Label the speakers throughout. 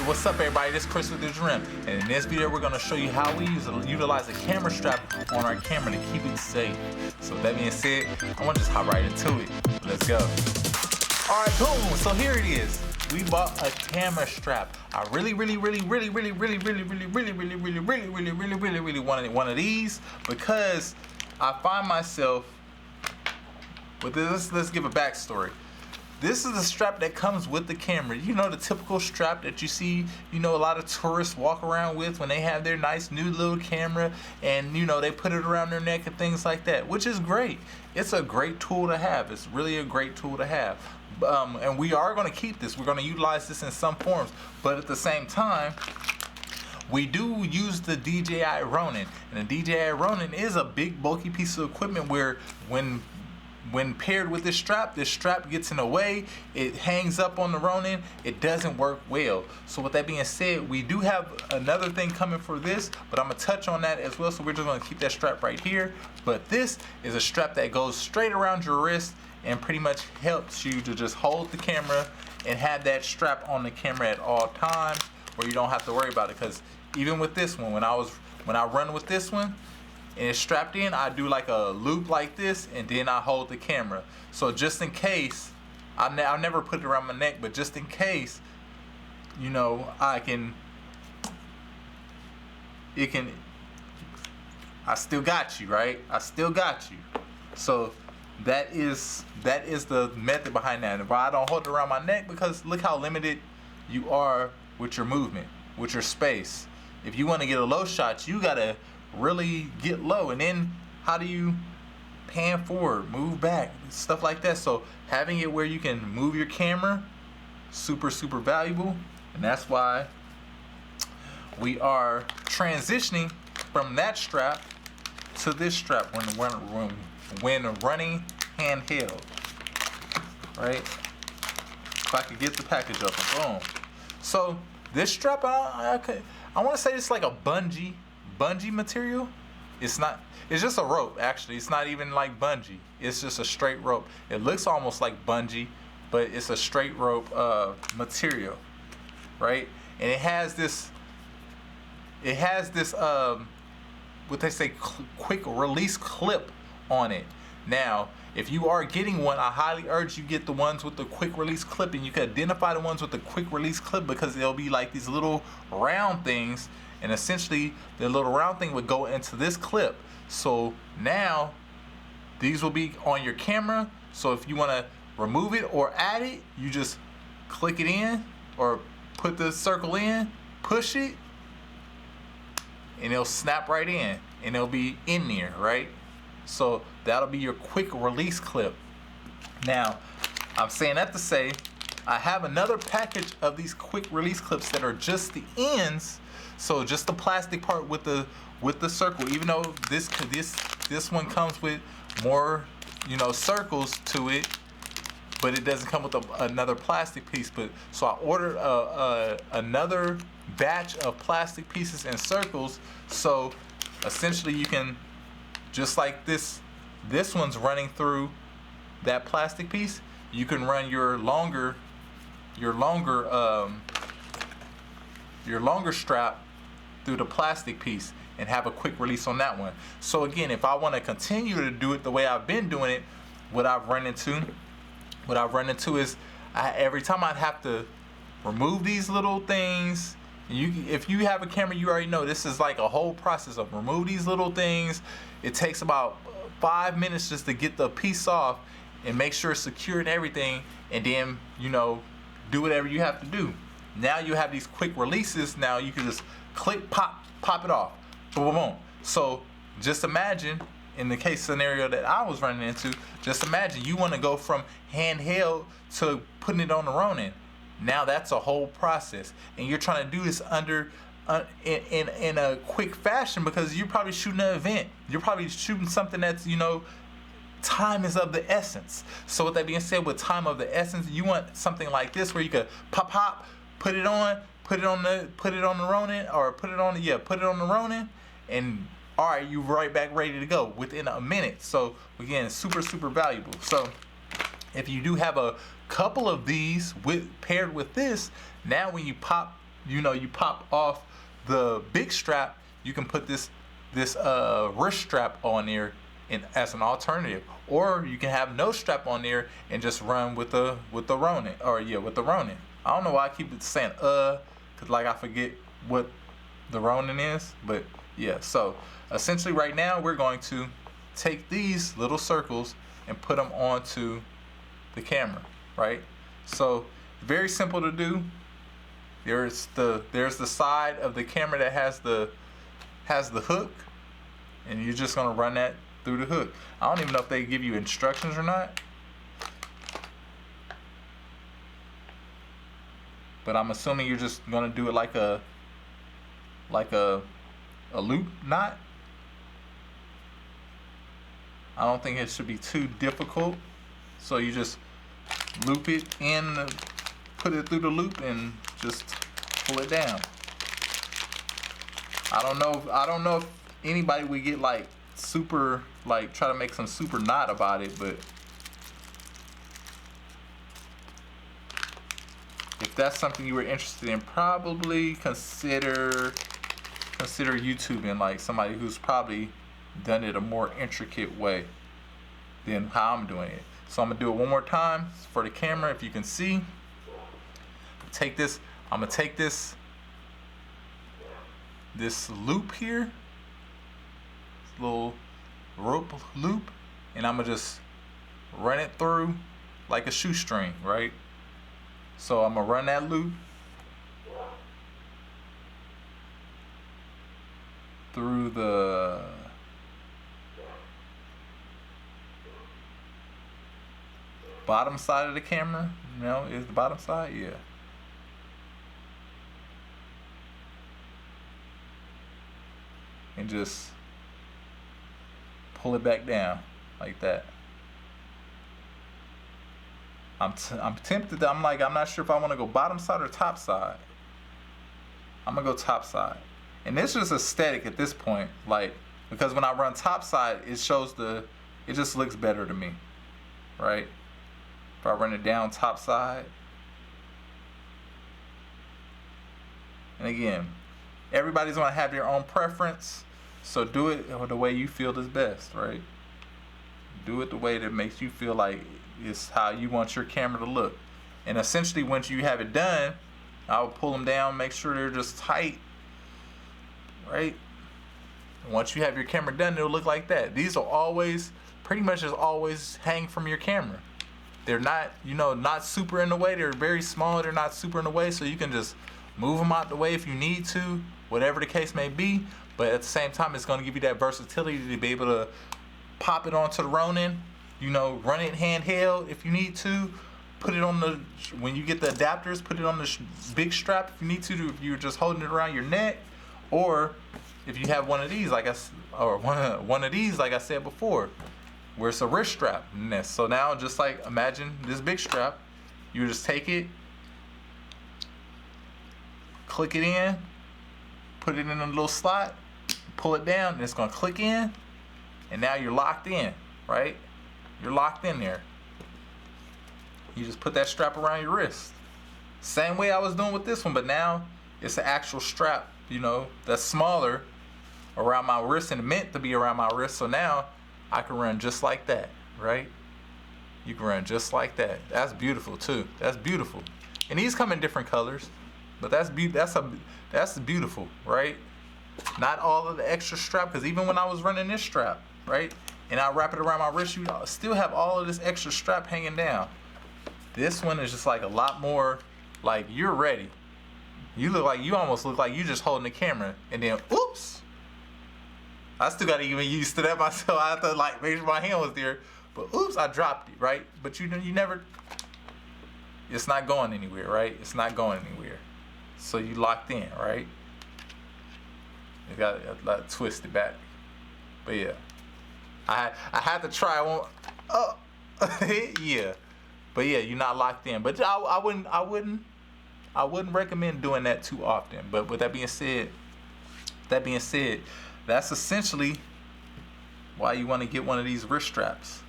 Speaker 1: What's up everybody, this is Chris with Digital REM, and in this video we're going to show you how we utilize a camera strap on our camera to keep it safe. So with that being said, I want to just hop right into it. Let's go. Alright, boom, so here it is. We bought a camera strap. I really wanted one of these because I find myself with this. Let's give a backstory. This is the strap that comes with the camera. You know, the typical strap that you see, you know, a lot of tourists walk around with when they have their nice new little camera, and you know, they put it around their neck and things like that, which is great. It's a great tool to have. It's really a great tool to have. And we are going to keep this. We're going to utilize this in some forms, but at the same time, we do use the DJI Ronin, and the DJI Ronin is a big bulky piece of equipment where when paired with this strap gets in the way, it hangs up on the Ronin, it doesn't work well. So with that being said, we do have another thing coming for this, but I'm gonna touch on that as well, so we're just gonna keep that strap right here. But this is a strap that goes straight around your wrist and pretty much helps you to just hold the camera and have that strap on the camera at all times, where you don't have to worry about it. Because even with this one, when I run with this one and it's strapped in, I do like a loop like this, and then I hold the camera. So just in case, I'll never put it around my neck, but just in case, you know, I still got you, right? I still got you. So that is the method behind that. And why I don't hold it around my neck, because look how limited you are with your movement, with your space. If you want to get a low shot, you gotta really get low, and then how do you pan forward, move back, stuff like that. So having it where you can move your camera, super valuable. And that's why we are transitioning from that strap to this strap when running handheld, right? If I could get the package up, boom. So this strap, I want to say it's like a bungee material. It's not, it's just a rope. Actually, it's not even like bungee, it's just a straight rope. It looks almost like bungee, but it's a straight rope material, right? And it has this what they say, quick release clip on it. Now if you are getting one, I highly urge you get the ones with the quick release clip, and you can identify the ones with the quick release clip because they'll be like these little round things, and essentially the little round thing would go into this clip. So now these will be on your camera, so if you want to remove it or add it, you just click it in or put the circle in, push it, and it'll snap right in, and it'll be in there, right? So that'll be your quick release clip. Now, I'm saying that to say, I have another package of these quick release clips that are just the ends, so just the plastic part with the circle. Even though this one comes with more, you know, circles to it, but it doesn't come with another plastic piece. But so I ordered another batch of plastic pieces and circles, so essentially you can, just like this one's running through that plastic piece, you can run your longer strap through the plastic piece and have a quick release on that one. So again, if I want to continue to do it the way I've been doing it, what I've run into is every time I'd have to remove these little things. If you have a camera, you already know this is like a whole process of remove these little things. It takes about 5 minutes just to get the piece off and make sure it's secure and everything, and then, you know, do whatever you have to do. Now you have these quick releases. Now you can just click, pop it off, boom, boom. So just imagine, in the case scenario that I was running into, just imagine you want to go from handheld to putting it on the Ronin. Now that's a whole process, and you're trying to do this in a quick fashion because you're probably shooting an event. You're probably shooting something that's, you know, time is of the essence. So with that being said, with time of the essence, you want something like this where you could pop, put it on the Ronin, or put it on the Ronin, and all right, you're right back ready to go within a minute. So again, super valuable. So if you do have a couple of these paired with this, now when you pop you pop off the big strap, you can put this wrist strap on there as an alternative, or you can have no strap on there and just run with the Ronin, or with the Ronin. I don't know why I keep saying cause like I forget what the Ronin is, but yeah. So essentially right now we're going to take these little circles and put them onto the camera, right? So very simple to do. There's the side of the camera that has the hook, and you're just gonna run that through the hook. I don't even know if they give you instructions or not, but I'm assuming you're just gonna do it like a loop knot. I don't think it should be too difficult. So you just loop it in, put it through the loop, and just pull it down. I don't know if anybody would get like super, like try to make some super knot about it, but if that's something you were interested in, probably consider YouTubing, like somebody who's probably done it a more intricate way than how I'm doing it. So I'm gonna do it one more time for the camera. If you can see, I'm gonna take this loop here, this little rope loop, and I'm gonna just run it through like a shoestring, right? So I'm gonna run that loop through the bottom side of the camera. Is the bottom side? Yeah. And just pull it back down like that. I'm tempted. I'm not sure if I want to go bottom side or top side. I'm gonna go top side. And this is aesthetic at this point, like, because when I run top side, it just looks better to me, right? If I run it down top side. And again, everybody's gonna have their own preference, so do it the way you feel is best, right? Do it the way that makes you feel like it's how you want your camera to look. And essentially, once you have it done, I'll pull them down, make sure they're just tight, right? Once you have your camera done, it'll look like that. These will always, pretty much just always hang from your camera. They're not, not super in the way. They're very small. They're not super in the way, so you can just move them out the way if you need to, whatever the case may be. But at the same time, it's going to give you that versatility to be able to pop it onto the Ronin, run it handheld if you need to. Put it on when you get the adapters, put it on the big strap if you need to, if you're just holding it around your neck. Or if you have one of these, like I said before, where it's a wrist strap. So now, just like imagine this big strap, you just take it, click it in, put it in a little slot, pull it down, and it's gonna click in, and now you're locked in, right? You're locked in there. You just put that strap around your wrist. Same way I was doing with this one, but now it's an actual strap, that's smaller around my wrist and meant to be around my wrist. So now I can run just like that, right? You can run just like that. That's beautiful too. That's beautiful. And these come in different colors, but that's beautiful, right? Not all of the extra strap, because even when I was running this strap, right, and I wrap it around my wrist, you still have all of this extra strap hanging down. This one is just like a lot more like you're ready. You almost look like you just holding the camera, and then oops. I still gotta get used to that myself. I have to make sure my hand was there, but oops, I dropped it, right? But you never. It's not going anywhere, right? It's not going anywhere. So you locked in, right? You got to twist it back, but yeah, I had to try one. Oh, yeah. But yeah, you're not locked in. But I wouldn't recommend doing that too often. But with that being said, that's essentially why you want to get one of these wrist straps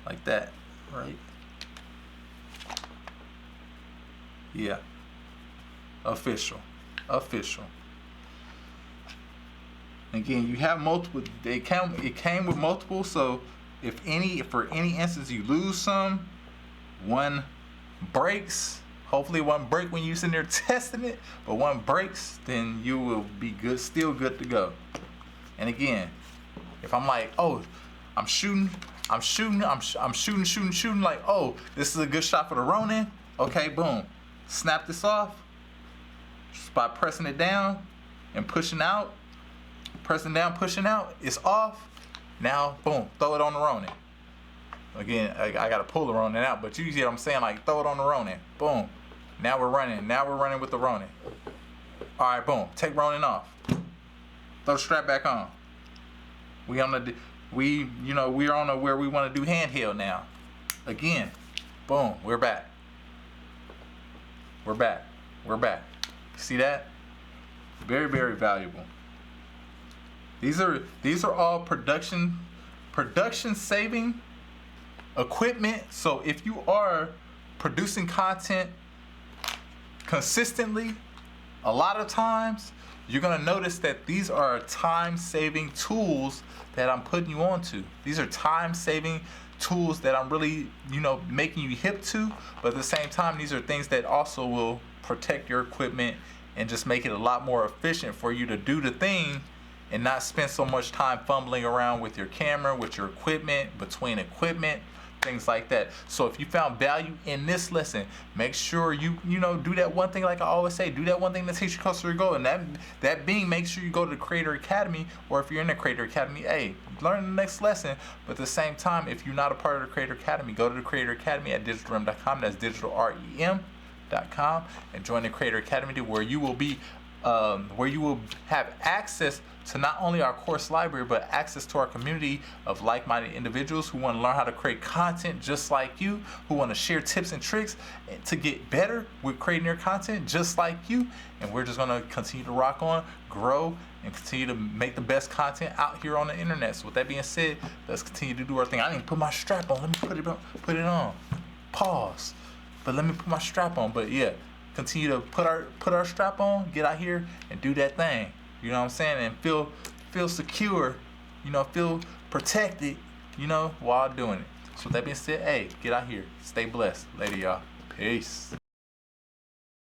Speaker 1: like that, right? Yeah. Official. official. Again, you have multiple. It came with multiple. So if for any instance you lose some, one breaks. Hopefully it won't break when you're sitting there testing it. But one breaks, then you will be good, still good to go. And again, if I'm like, oh, I'm shooting. Like, oh, this is a good shot for the Ronin. Okay, boom. Snap this off just by pressing it down and pushing out. Pressing down, pushing out. It's off. Now, boom, throw it on the Ronin. Again, I gotta pull the Ronin out, but you see what I'm saying? Like, throw it on the Ronin. Boom. Now we're running. Now we're running with the Ronin. All right, boom. Take Ronin off. Throw the strap back on. We're on where we want to do handheld now. Again, boom. We're back. We're back. We're back. See that? Very, very valuable. These are all production saving equipment. So if you are producing content consistently, a lot of times you're gonna notice that these are time-saving tools that I'm putting you onto. These are time-saving tools that I'm really, making you hip to, but at the same time, these are things that also will protect your equipment and just make it a lot more efficient for you to do the thing and not spend so much time fumbling around with your camera, with your equipment, between equipment, things like that. So if you found value in this lesson, make sure you do that one thing, like I always say, do that one thing that takes you closer to your goal, and that being, make sure you go to the Creator Academy, or if you're in the Creator Academy, hey, learn the next lesson. But at the same time, if you're not a part of the Creator Academy, go to the Creator Academy at digitalrem.com. That's digitalrem.com, and join the Creator Academy, where you will have access to not only our course library, but access to our community of like-minded individuals who want to learn how to create content just like you, who want to share tips and tricks to get better with creating their content just like you. And we're just going to continue to rock on, grow, and continue to make the best content out here on the internet. So with that being said, let's continue to do our thing. I didn't put my strap on. Let me put it on. Pause. But let me put my strap on. But yeah, continue to put our strap on, get out here and do that thing. You know what I'm saying? And feel secure, feel protected, while doing it. So with that being said, hey, get out here. Stay blessed. Later, y'all. Peace.